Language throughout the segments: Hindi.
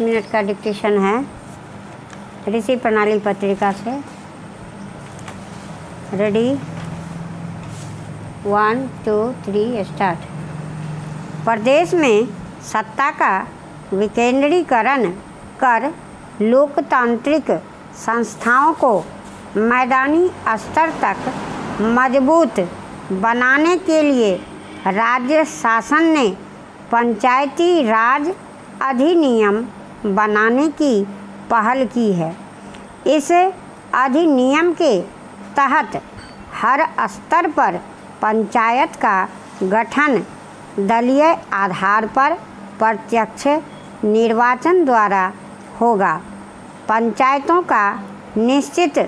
5 मिनट का डिक्टेशन है ऋषि प्रणाली पत्रिका से। Ready, 1 2 3 start. प्रदेश में सत्ता का विकेंद्रीकरण कर लोकतांत्रिक संस्थाओं को मैदानी स्तर तक मजबूत बनाने के लिए राज्य शासन ने पंचायती राज अधिनियम बनाने की पहल की है। इस अधिनियम के तहत हर स्तर पर पंचायत का गठन दलीय आधार पर प्रत्यक्ष निर्वाचन द्वारा होगा। पंचायतों का निश्चित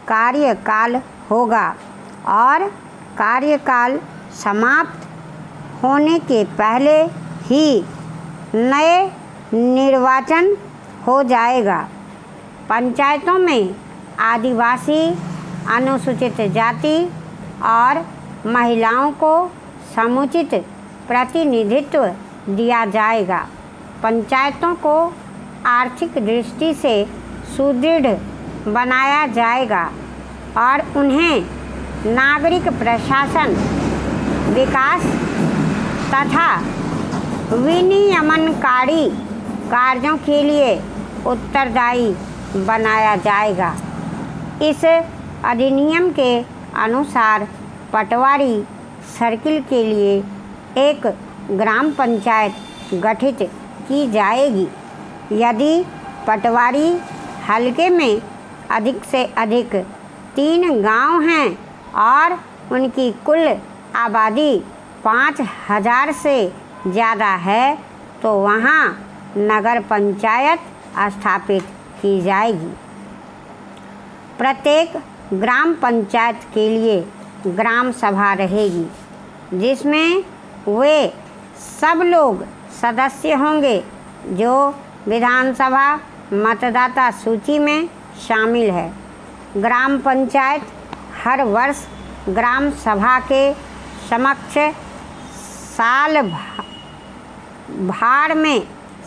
कार्यकाल होगा और कार्यकाल समाप्त होने के पहले ही नए निर्वाचन हो जाएगा। पंचायतों में आदिवासी, अनुसूचित जाति और महिलाओं को समुचित प्रतिनिधित्व दिया जाएगा। पंचायतों को आर्थिक दृष्टि से सुदृढ़ बनाया जाएगा और उन्हें नागरिक प्रशासन, विकास तथा विनियमनकारी कार्यों के लिए उत्तरदायी बनाया जाएगा। इस अधिनियम के अनुसार पटवारी सर्किल के लिए एक ग्राम पंचायत गठित की जाएगी। यदि पटवारी हलके में अधिक से अधिक 3 गांव हैं और उनकी कुल आबादी 5000 से ज़्यादा है तो वहां नगर पंचायत स्थापित की जाएगी। प्रत्येक ग्राम पंचायत के लिए ग्राम सभा रहेगी जिसमें वे सब लोग सदस्य होंगे जो विधानसभा मतदाता सूची में शामिल है। ग्राम पंचायत हर वर्ष ग्राम सभा के समक्ष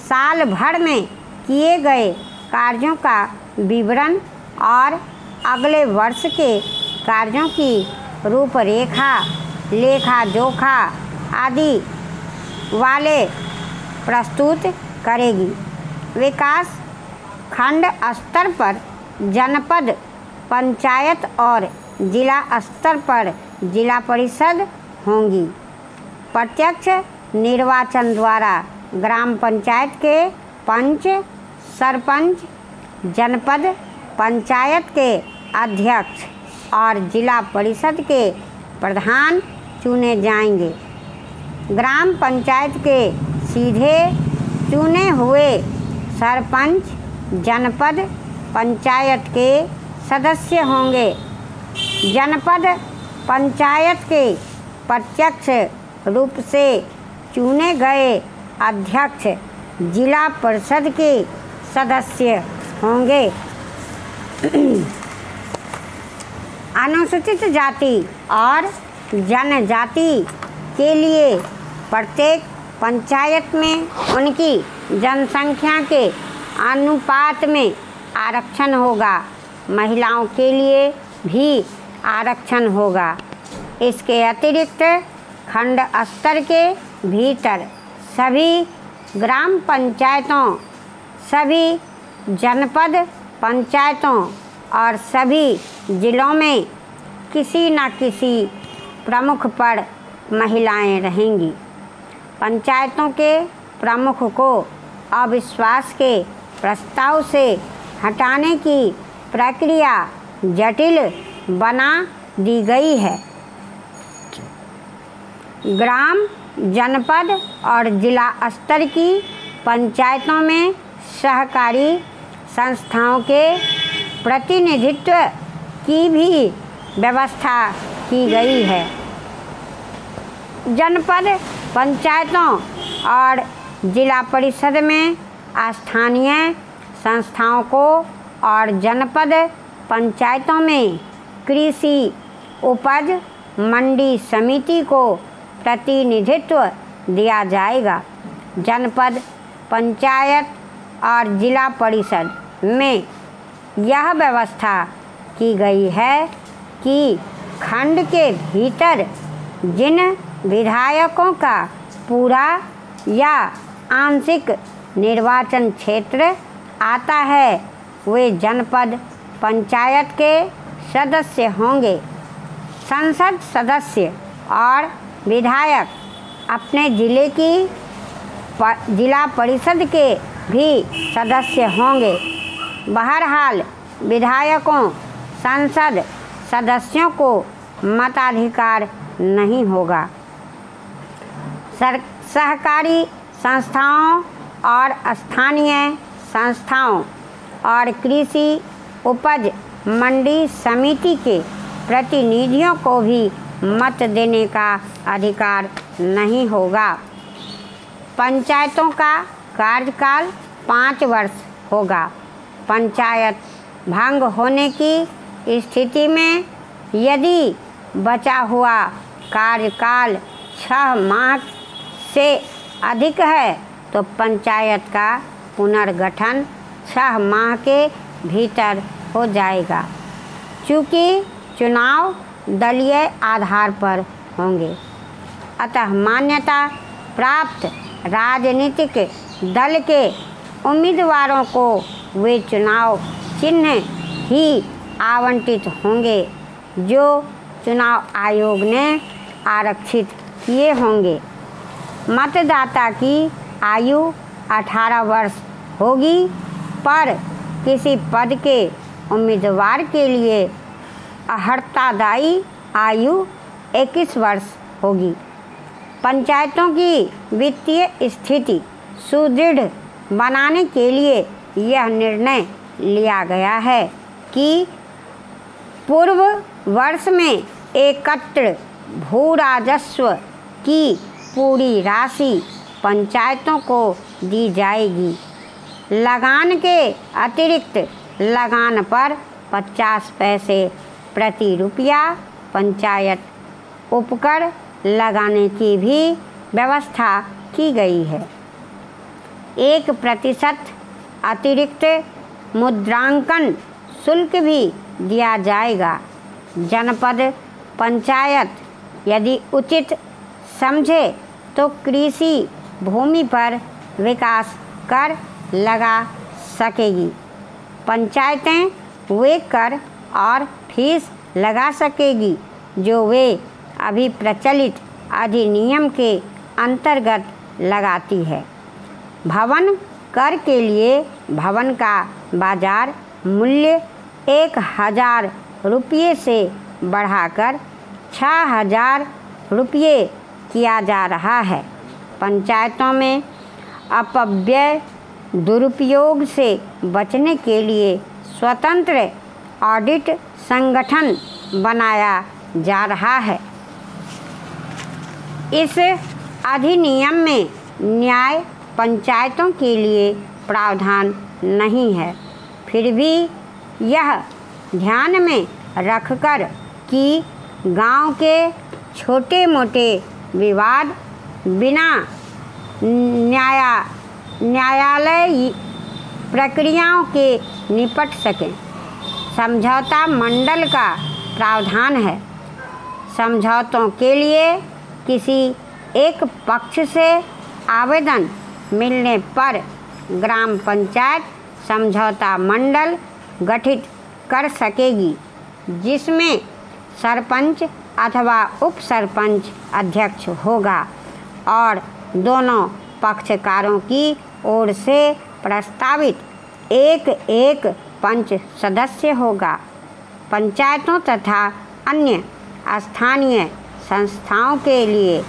साल भर में किए गए कार्यों का विवरण और अगले वर्ष के कार्यों की रूपरेखा, लेखा जोखा आदि वाले प्रस्तुत करेगी। विकास खंड स्तर पर जनपद पंचायत और जिला स्तर पर जिला परिषद होंगी। प्रत्यक्ष निर्वाचन द्वारा ग्राम पंचायत के पंच, सरपंच, जनपद पंचायत के अध्यक्ष और जिला परिषद के प्रधान चुने जाएंगे। ग्राम पंचायत के सीधे चुने हुए सरपंच जनपद पंचायत के सदस्य होंगे। जनपद पंचायत के प्रत्यक्ष रूप से चुने गए अध्यक्ष जिला परिषद के सदस्य होंगे। अनुसूचित जाति और जनजाति के लिए प्रत्येक पंचायत में उनकी जनसंख्या के अनुपात में आरक्षण होगा। महिलाओं के लिए भी आरक्षण होगा। इसके अतिरिक्त खंड स्तर के भीतर सभी ग्राम पंचायतों, सभी जनपद पंचायतों और सभी जिलों में किसी न किसी प्रमुख पर महिलाएं रहेंगी। पंचायतों के प्रमुख को अविश्वास के प्रस्ताव से हटाने की प्रक्रिया जटिल बना दी गई है। ग्राम, जनपद और जिला स्तर की पंचायतों में सहकारी संस्थाओं के प्रतिनिधित्व की भी व्यवस्था की गई है। जनपद पंचायतों और जिला परिषद में स्थानीय संस्थाओं को और जनपद पंचायतों में कृषि उपज मंडी समिति को प्रतिनिधित्व दिया जाएगा। जनपद पंचायत और जिला परिषद में यह व्यवस्था की गई है कि खंड के भीतर जिन विधायकों का पूरा या आंशिक निर्वाचन क्षेत्र आता है वे जनपद पंचायत के सदस्य होंगे। संसद सदस्य और विधायक अपने जिले की जिला परिषद के भी सदस्य होंगे। बहरहाल विधायकों संसद सदस्यों को मताधिकार नहीं होगा। सहकारी संस्थाओं और स्थानीय संस्थाओं और कृषि उपज मंडी समिति के प्रतिनिधियों को भी मत देने का अधिकार नहीं होगा। पंचायतों का कार्यकाल 5 वर्ष होगा। पंचायत भंग होने की स्थिति में यदि बचा हुआ कार्यकाल 6 माह से अधिक है तो पंचायत का पुनर्गठन 6 माह के भीतर हो जाएगा। चूँकि चुनाव दलीय आधार पर होंगे, अतः मान्यता प्राप्त राजनीतिक दल के उम्मीदवारों को वे चुनाव चिन्ह ही आवंटित होंगे जो चुनाव आयोग ने आरक्षित किए होंगे। मतदाता की आयु 18 वर्ष होगी, पर किसी पद के उम्मीदवार के लिए अर्हतादायी आयु 21 वर्ष होगी। पंचायतों की वित्तीय स्थिति सुदृढ़ बनाने के लिए यह निर्णय लिया गया है कि पूर्व वर्ष में एकत्र भू राजस्व की पूरी राशि पंचायतों को दी जाएगी। लगान के अतिरिक्त लगान पर 50 पैसे प्रति रुपया पंचायत उपकर लगाने की भी व्यवस्था की गई है। 1% अतिरिक्त मुद्रांकन शुल्क भी दिया जाएगा। जनपद पंचायत यदि उचित समझे तो कृषि भूमि पर विकास कर लगा सकेगी। पंचायतें वे कर और फीस लगा सकेगी जो वे अभी प्रचलित अधिनियम के अंतर्गत लगाती है। भवन कर के लिए भवन का बाजार मूल्य 1000 रुपये से बढ़ाकर 6000 रुपये किया जा रहा है। पंचायतों में अपव्यय दुरुपयोग से बचने के लिए स्वतंत्र ऑडिट संगठन बनाया जा रहा है। इस अधिनियम में न्याय पंचायतों के लिए प्रावधान नहीं है, फिर भी यह ध्यान में रखकर कि गांव के छोटे मोटे विवाद बिना न्यायालय प्रक्रियाओं के निपट सकें, समझौता मंडल का प्रावधान है। समझौतों के लिए किसी एक पक्ष से आवेदन मिलने पर ग्राम पंचायत समझौता मंडल गठित कर सकेगी, जिसमें सरपंच अथवा उप सरपंच अध्यक्ष होगा और दोनों पक्षकारों की ओर से प्रस्तावित एक पंच सदस्य होगा। पंचायतों तथा अन्य स्थानीय संस्थाओं के लिए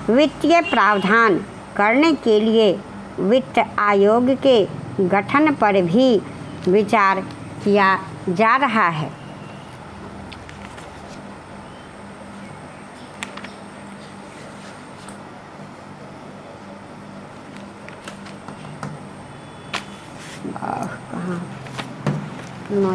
वित्तीय प्रावधान करने के लिए वित्त आयोग के गठन पर भी विचार किया जा रहा है। कहाँ